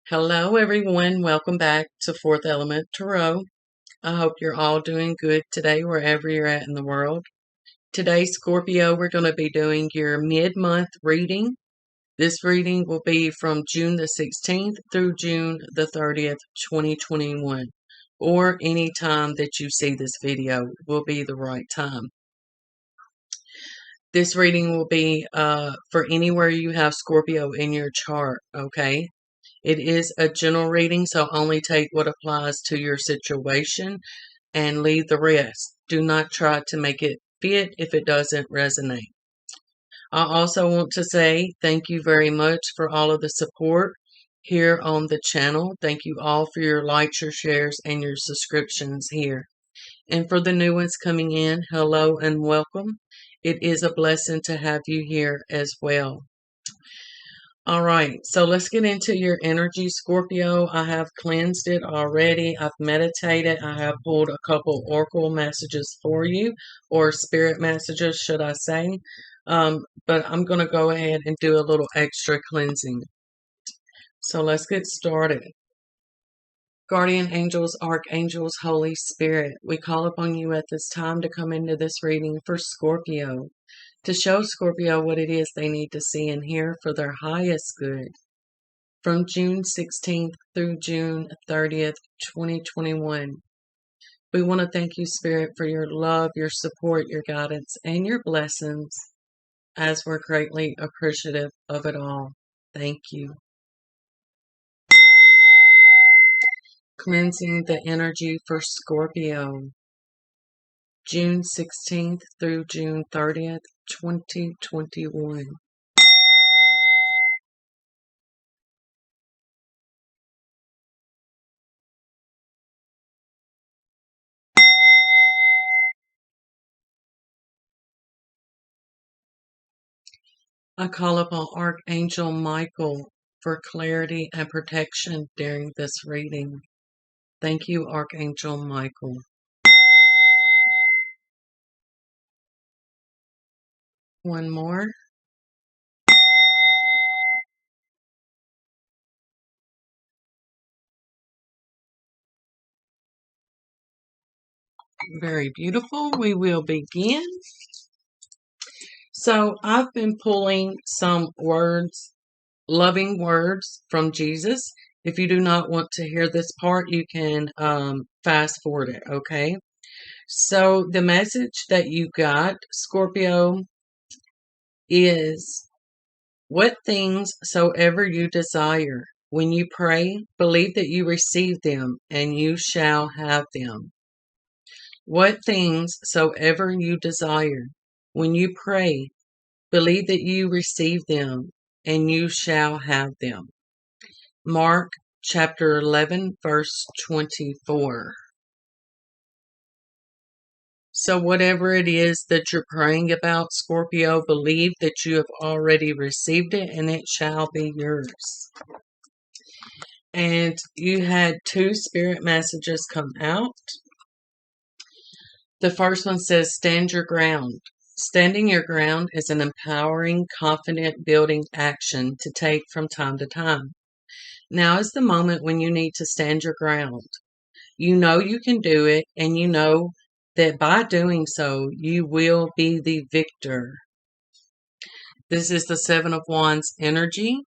Hello, everyone. Welcome back to Fourth Element Tarot. I hope you're all doing good today, wherever you're at in the world. Today, Scorpio, we're going to be doing your mid-month reading. This reading will be from June the 16th through June the 30th, 2021, or any time that you see this video will be the right time. This reading will be for anywhere you have Scorpio in your chart, okay? It is a general reading, so only take what applies to your situation and leave the rest. Do not try to make it fit if it doesn't resonate. I also want to say thank you very much for all of the support here on the channel. Thank you all for your likes, your shares, and your subscriptions here. And for the new ones coming in, hello and welcome. It is a blessing to have you here as well. All right, so let's get into your energy, Scorpio. I have cleansed it already. I've meditated. I have pulled a couple oracle messages for you, or spirit messages, should I say. But I'm going to go ahead and do a little extra cleansing. So let's get started. Guardian angels, archangels, Holy Spirit, we call upon you at this time to come into this reading for Scorpio, to show Scorpio what it is they need to see and hear for their highest good. From June 16th through June 30th, 2021. We want to thank you, Spirit, for your love, your support, your guidance, and your blessings, as we're greatly appreciative of it all. Thank you. Cleansing the energy for Scorpio. June 16th through June 30th, 2021. I call upon Archangel Michael for clarity and protection during this reading. Thank you, Archangel Michael. One more. Very beautiful. We will begin. So I've been pulling some words, loving words from Jesus. If you do not want to hear this part, you can fast forward it, okay? So the message that you got, Scorpio, is what things soever you desire. When you pray, believe that you receive them, and you shall have them. What things soever you desire. When you pray, believe that you receive them, and you shall have them. Mark chapter 11, verse 24. So whatever it is that you're praying about, Scorpio, believe that you have already received it, and it shall be yours. And you had two spirit messages come out. The first one says, stand your ground. Standing your ground is an empowering, confident building action to take from time to time. Now is the moment when you need to stand your ground. You know you can do it, and you know that by doing so, you will be the victor. This is the Seven of Wands energy.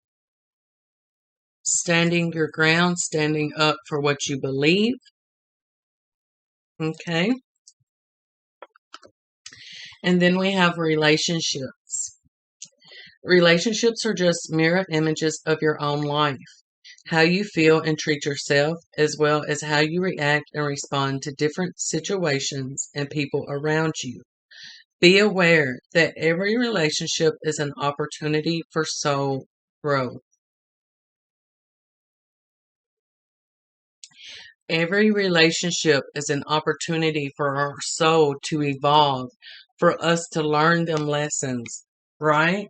Standing your ground, standing up for what you believe. Okay. And then we have relationships. Relationships are just mirror images of your own life. How you feel and treat yourself, as well as how you react and respond to different situations and people around you. Be aware that every relationship is an opportunity for soul growth. Every relationship is an opportunity for our soul to evolve, for us to learn them lessons, right?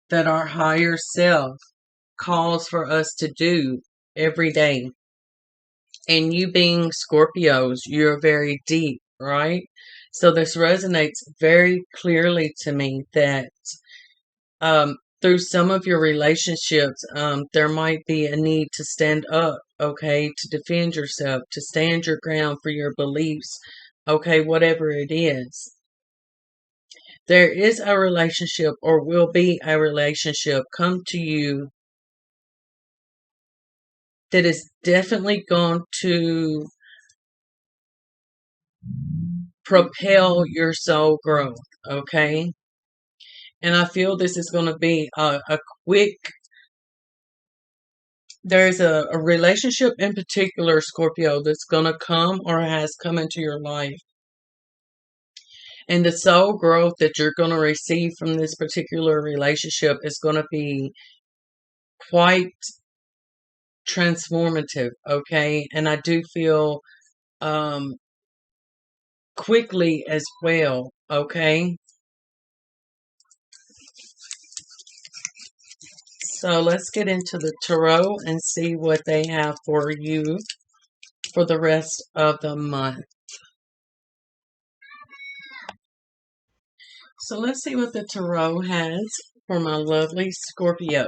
That our higher self calls for us to do every day. And you being Scorpios, you're very deep, right? So this resonates very clearly to me that through some of your relationships, there might be a need to stand up, okay, to defend yourself, to stand your ground for your beliefs, okay, whatever it is. There is a relationship or will be a relationship come to you that is definitely going to propel your soul growth, okay? And I feel this is going to be a quick, there's a relationship in particular, Scorpio, that's going to come or has come into your life. And the soul growth that you're going to receive from this particular relationship is going to be quite transformative, okay? And I do feel um, quickly as well, okay? So let's get into the tarot and see what they have for you for the rest of the month. So let's see what the tarot has for my lovely Scorpios.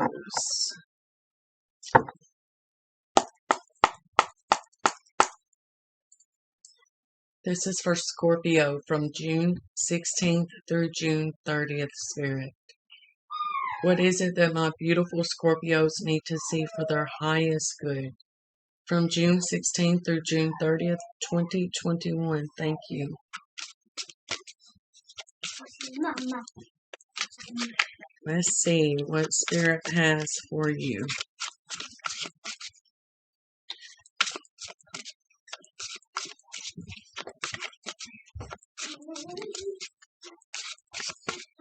This is for Scorpio from June 16th through June 30th, Spirit. What is it that my beautiful Scorpios need to see for their highest good? From June 16th through June 30th, 2021. Thank you. Let's see what Spirit has for you.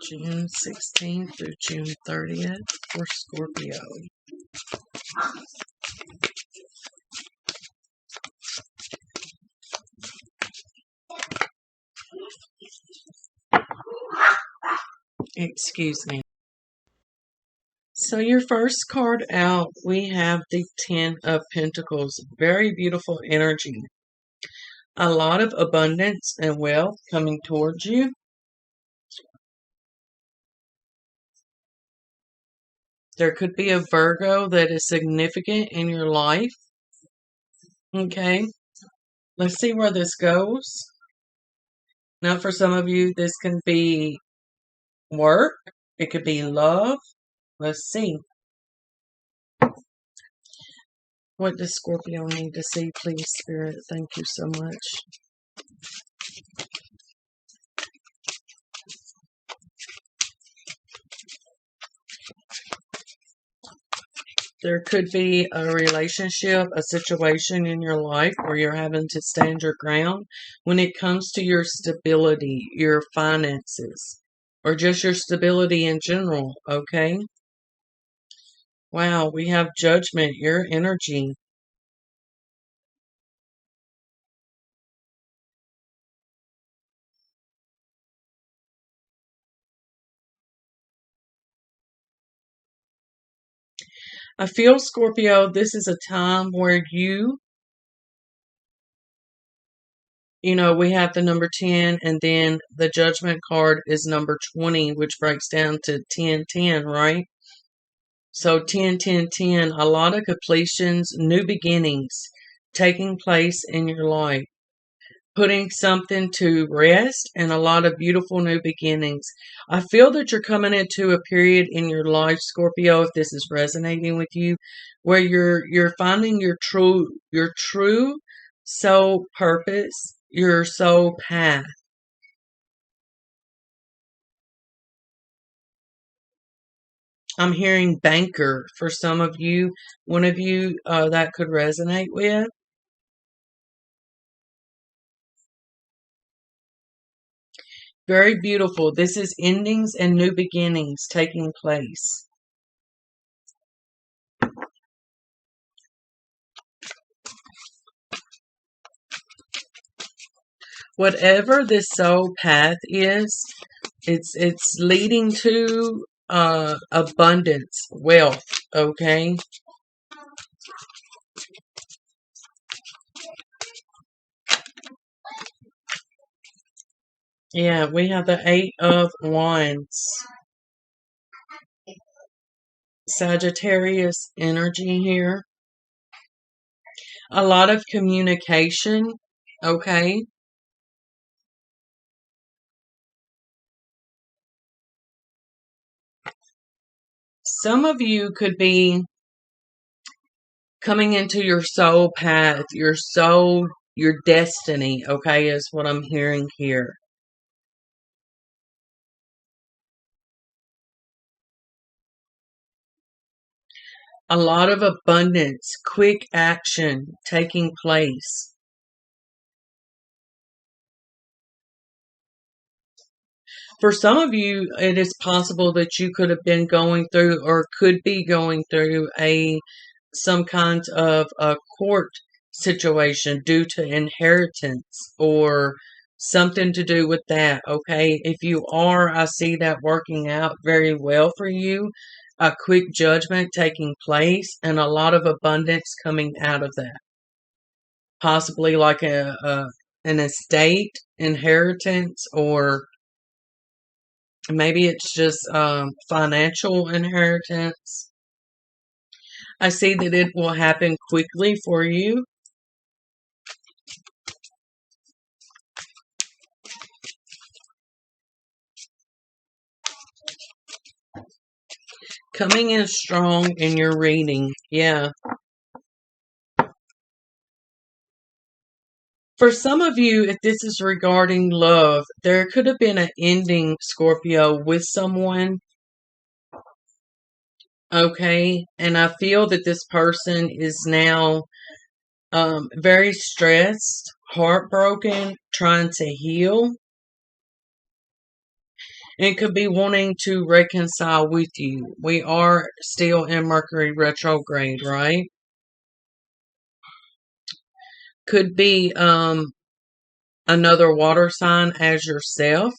June 16th through June 30th for Scorpio. Excuse me. So your first card out, we have the Ten of Pentacles. Very beautiful energy. A lot of abundance and wealth coming towards you. There could be a Virgo that is significant in your life. Okay. Let's see where this goes. Now, for some of you, this can be work. It could be love. Let's see. What does Scorpio need to see, please, Spirit? Thank you so much. There could be a relationship, a situation in your life where you're having to stand your ground when it comes to your stability, your finances, or just your stability in general, okay? Wow, we have Judgment, your energy. I feel, Scorpio, this is a time where we have the number 10, and then the Judgment card is number 20, which breaks down to 10, 10, right? So 10, 10, 10, a lot of completions, new beginnings taking place in your life, putting something to rest, and a lot of beautiful new beginnings. I feel that you're coming into a period in your life, Scorpio, if this is resonating with you, where you're finding your true soul purpose, your soul path. I'm hearing banker for some of you, one of you that could resonate with. Very beautiful. This is endings and new beginnings taking place. Whatever this soul path is, it's leading to abundance, wealth, okay? Yeah, we have the Eight of Wands. Sagittarius energy here. A lot of communication, okay? Some of you could be coming into your soul path, your soul, your destiny, okay, is what I'm hearing here. A lot of abundance, quick action taking place. For some of you, it is possible that you could have been going through or could be going through some kind of a court situation due to inheritance or something to do with that. Okay. If you are, I see that working out very well for you. A quick judgment taking place and a lot of abundance coming out of that. Possibly like an estate, inheritance, or maybe it's just financial inheritance. I see that it will happen quickly for you. Coming in strong in your reading. Yeah. For some of you, if this is regarding love, there could have been an ending, Scorpio, with someone. Okay. And I feel that this person is now very stressed, heartbroken, trying to heal. And could be wanting to reconcile with you. We are still in Mercury retrograde, right? Could be another water sign as yourself.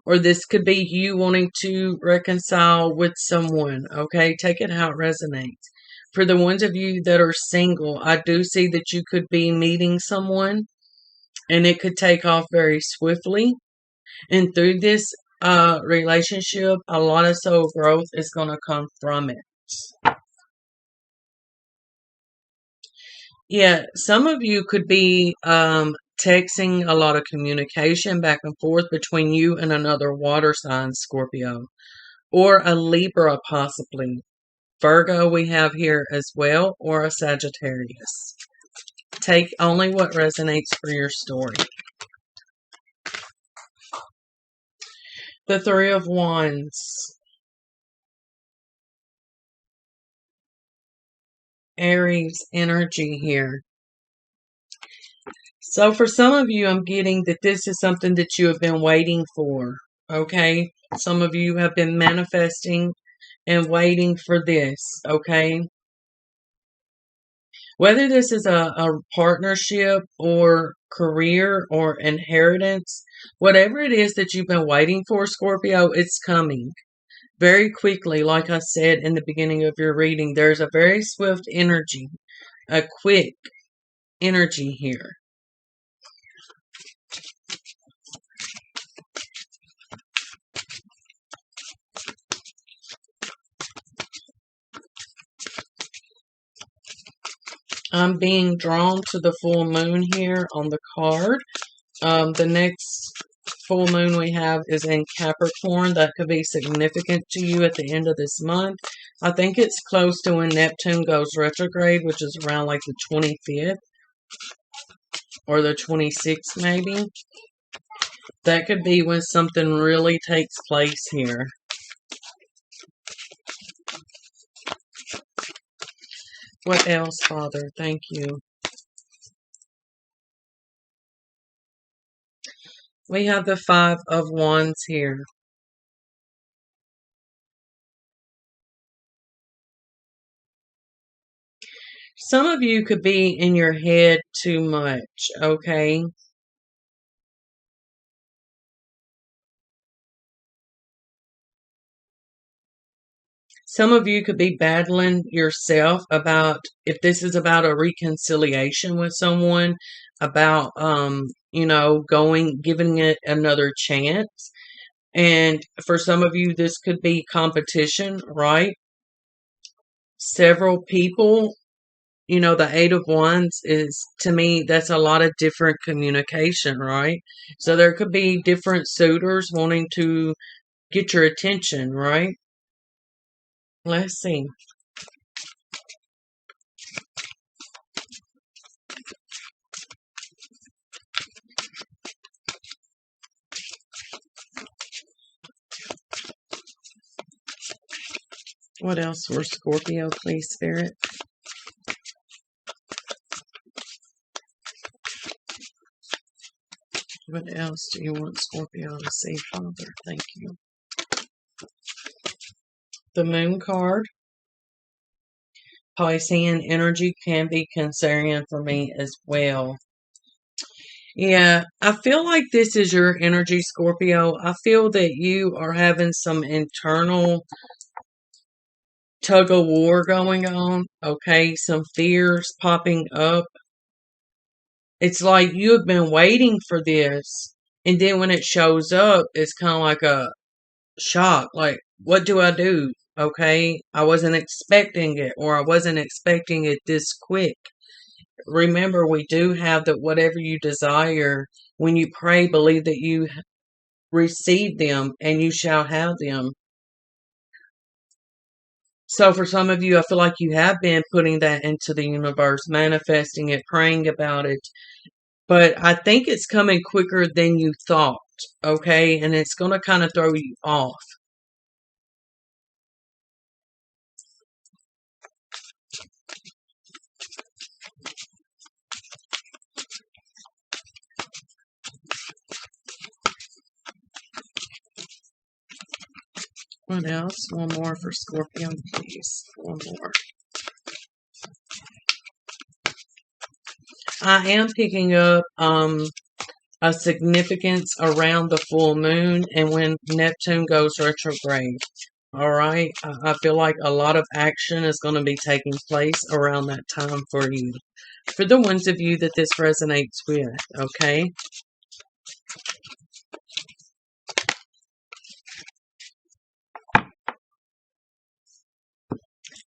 Or this could be you wanting to reconcile with someone. Okay, take it how it resonates. For the ones of you that are single, I do see that you could be meeting someone and it could take off very swiftly. And through this relationship, a lot of soul growth is going to come from it. Yeah, some of you could be texting, a lot of communication back and forth between you and another water sign, Scorpio, or a Libra possibly. Virgo we have here as well, or a Sagittarius. Take only what resonates for your story. The Three of Wands. Aries energy here. So for some of you, I'm getting that this is something that you have been waiting for. Okay. Some of you have been manifesting and waiting for this. Okay. Whether this is a partnership or career or inheritance, whatever it is that you've been waiting for, Scorpio, it's coming very quickly. Like I said in the beginning of your reading, there's a very swift energy, a quick energy here. I'm being drawn to the full moon here on the card. The next full moon we have is in Capricorn. That could be significant to you at the end of this month. I think it's close to when Neptune goes retrograde, which is around like the 25th or the 26th maybe. That could be when something really takes place here. What else, Father? Thank you. We have the Five of Wands here. Some of you could be in your head too much, okay? Some of you could be battling yourself about if this is about a reconciliation with someone, about giving it another chance. And for some of you, this could be competition, right? Several people, the Eight of Wands is, to me, that's a lot of different communication, right? So there could be different suitors wanting to get your attention, right? Let's see. What else for Scorpio, please, Spirit? What else do you want Scorpio to see, Father? Thank you. The Moon card. Piscean energy can be Cancerian for me as well. Yeah, I feel like this is your energy, Scorpio. I feel that you are having some internal tug of war going on, okay? Some fears popping up. It's like you have been waiting for this, and then when it shows up, it's kind of like a shock. Like, what do I do? Okay, I wasn't expecting it, or I wasn't expecting it this quick. Remember, we do have that whatever you desire, when you pray, believe that you receive them and you shall have them. So for some of you, I feel like you have been putting that into the universe, manifesting it, praying about it. But I think it's coming quicker than you thought, okay? And it's going to kind of throw you off. What else? One more for Scorpio, please. One more. I am picking up a significance around the full moon and when Neptune goes retrograde. All right. I feel like a lot of action is going to be taking place around that time for you. For the ones of you that this resonates with, okay?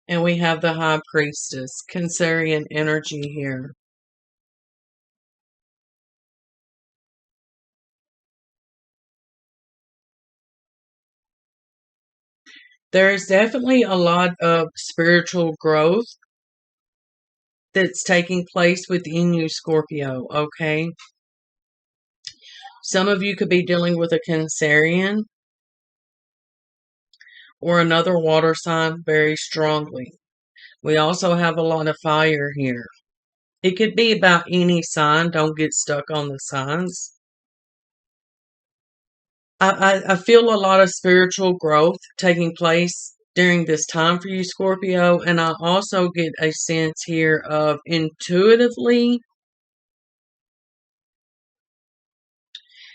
And we have the High Priestess, Cancerian energy here. There is definitely a lot of spiritual growth that's taking place within you, Scorpio, okay? Some of you could be dealing with a Cancerian or another water sign very strongly. We also have a lot of fire here. It could be about any sign. Don't get stuck on the signs. I feel a lot of spiritual growth taking place during this time for you, Scorpio. And I also get a sense here of intuitively.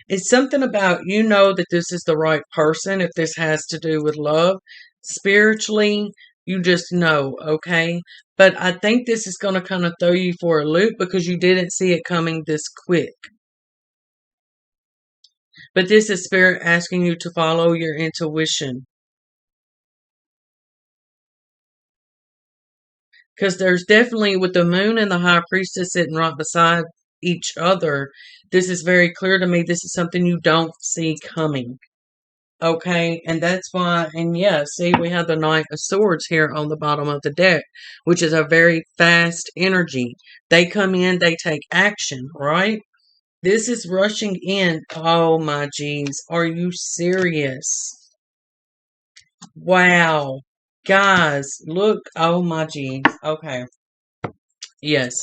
It's something about that this is the right person if this has to do with love. Spiritually, you just know, okay? But I think this is going to kind of throw you for a loop because you didn't see it coming this quick. But this is Spirit asking you to follow your intuition. Because there's definitely, with the moon and the high priestess sitting right beside each other, this is very clear to me. This is something you don't see coming. Okay, and that's why, and yeah, see, we have the Knight of Swords here on the bottom of the deck, which is a very fast energy. They come in, they take action, right? This is rushing in. Oh my geez, are you serious? Wow. Guys, look, oh my geez. Okay. Yes.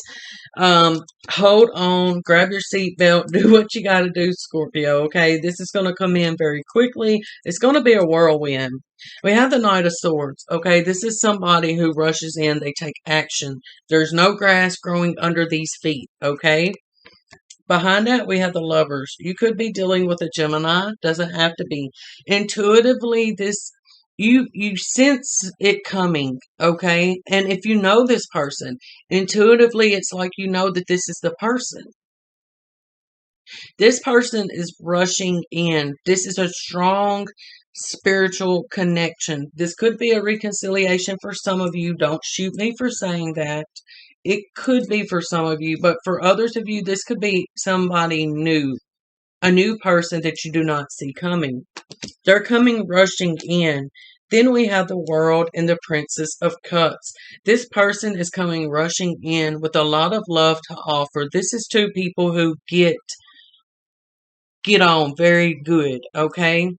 Hold on, grab your seatbelt, do what you gotta do, Scorpio, okay? This is gonna come in very quickly. It's gonna be a whirlwind. We have the Knight of Swords, okay? This is somebody who rushes in, they take action. There's no grass growing under these feet, okay? Behind that, we have the Lovers. You could be dealing with a Gemini, doesn't have to be. Intuitively, you sense it coming, okay? And if you know this person, intuitively it's like you know that this is the person. This person is rushing in. This is a strong spiritual connection. This could be a reconciliation for some of you. Don't shoot me for saying that. It could be for some of you, but for others of you, this could be somebody new, a new person that you do not see coming. They're coming rushing in. Then we have the World and the Princess of Cups. This person is coming rushing in with a lot of love to offer. This is two people who get on very good, okay?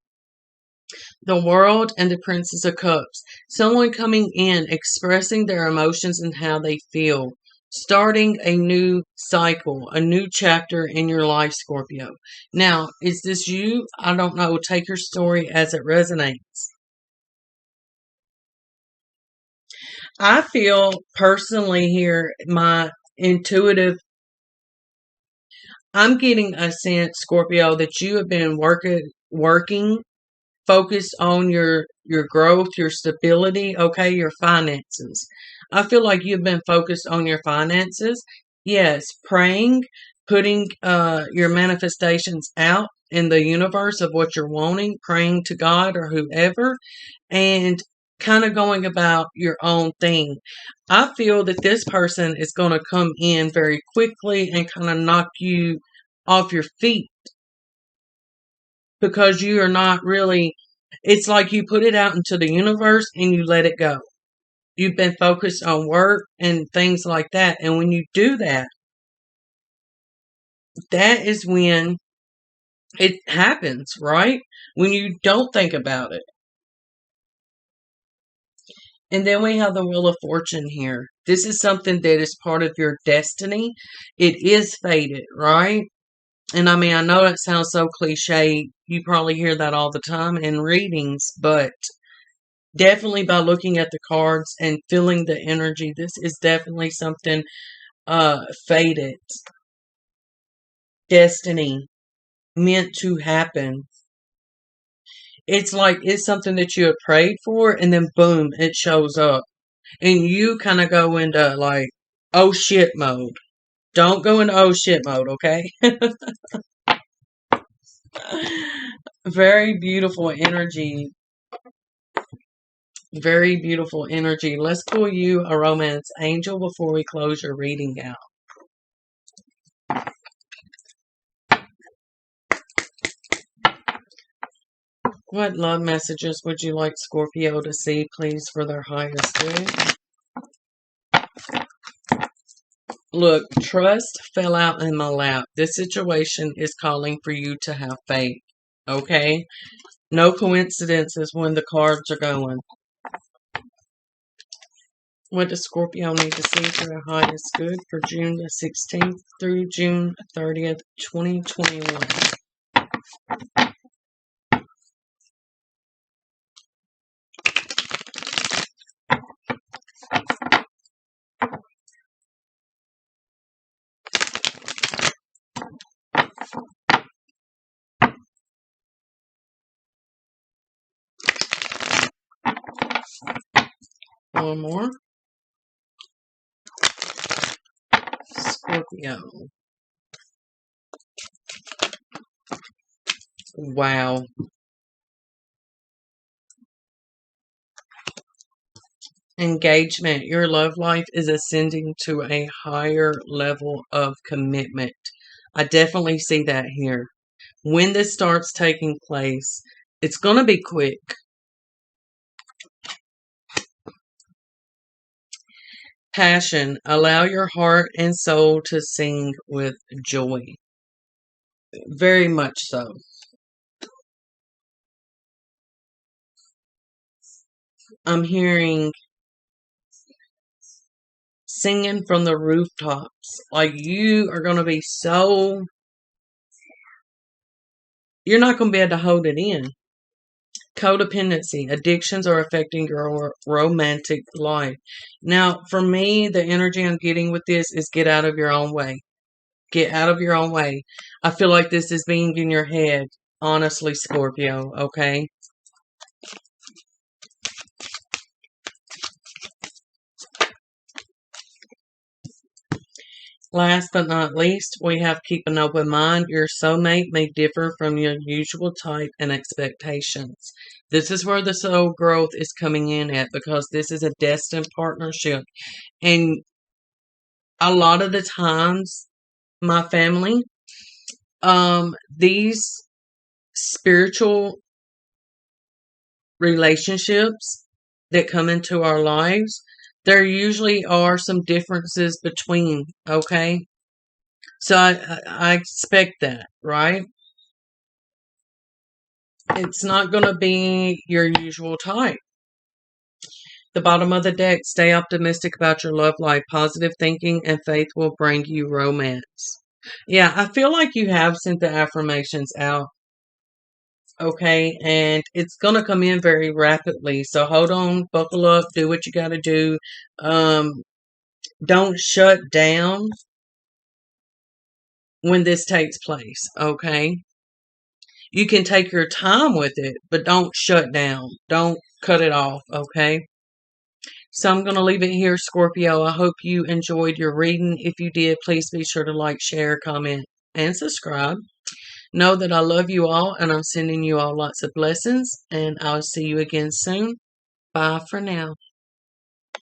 The World and the Princess of Cups. Someone coming in, expressing their emotions and how they feel. Starting a new cycle, a new chapter in your life, Scorpio. Now, is this you? I don't know. Take your story as it resonates. I feel personally here, my intuitive, I'm getting a sense, Scorpio, that you have been working, focused on your growth, your stability, okay, your finances. I feel like you've been focused on your finances. Yes, praying, putting your manifestations out in the universe of what you're wanting, praying to God or whoever, and kind of going about your own thing. I feel that this person is going to come in very quickly and kind of knock you off your feet because you are not really, it's like you put it out into the universe and you let it go. You've been focused on work and things like that. And when you do that, that is when it happens, right? When you don't think about it. And then we have the Wheel of Fortune here. This is something that is part of your destiny. It is fated, right? And I mean, I know it sounds so cliche. You probably hear that all the time in readings, but definitely by looking at the cards and feeling the energy, this is definitely something fated, destiny, meant to happen. It's like it's something that you have prayed for, and then boom, it shows up. And you kind of go into like, oh shit mode. Don't go into oh shit mode, okay? Very beautiful energy. Very beautiful energy. Let's pull you a romance angel before we close your reading out. What love messages would you like Scorpio to see, please, for their highest good? Look, trust fell out in my lap. This situation is calling for you to have faith. Okay? No coincidences when the cards are going. What does Scorpio need to see for their highest good for June the 16th through June 30th, 2021? One more. Scorpio. Wow. Engagement. Your love life is ascending to a higher level of commitment. I definitely see that here. When this starts taking place, it's going to be quick. Passion. Allow your heart and soul to sing with joy. Very much so. I'm hearing singing from the rooftops. Like you are going to be so, you're not going to be able to hold it in. Codependency. Addictions are affecting your romantic life. Now, for me, the energy I'm getting with this is get out of your own way. Get out of your own way. I feel like this is being in your head. Honestly, Scorpio, okay? Last but not least, we have keep an open mind. Your soulmate may differ from your usual type and expectations. This is where the soul growth is coming in at, because this is a destined partnership. And a lot of the times, my family, these spiritual relationships that come into our lives, there usually are some differences between, okay? So I expect that, right? It's not going to be your usual type. The bottom of the deck, stay optimistic about your love life. Positive thinking and faith will bring you romance. Yeah, I feel like you have sent the affirmations out, okay? And it's going to come in very rapidly. So hold on, buckle up, do what you got to do. Don't shut down when this takes place, okay? You can take your time with it, but don't shut down. Don't cut it off, okay? So I'm going to leave it here, Scorpio. I hope you enjoyed your reading. If you did, please be sure to like, share, comment, and subscribe. Know that I love you all, and I'm sending you all lots of blessings, and I'll see you again soon. Bye for now.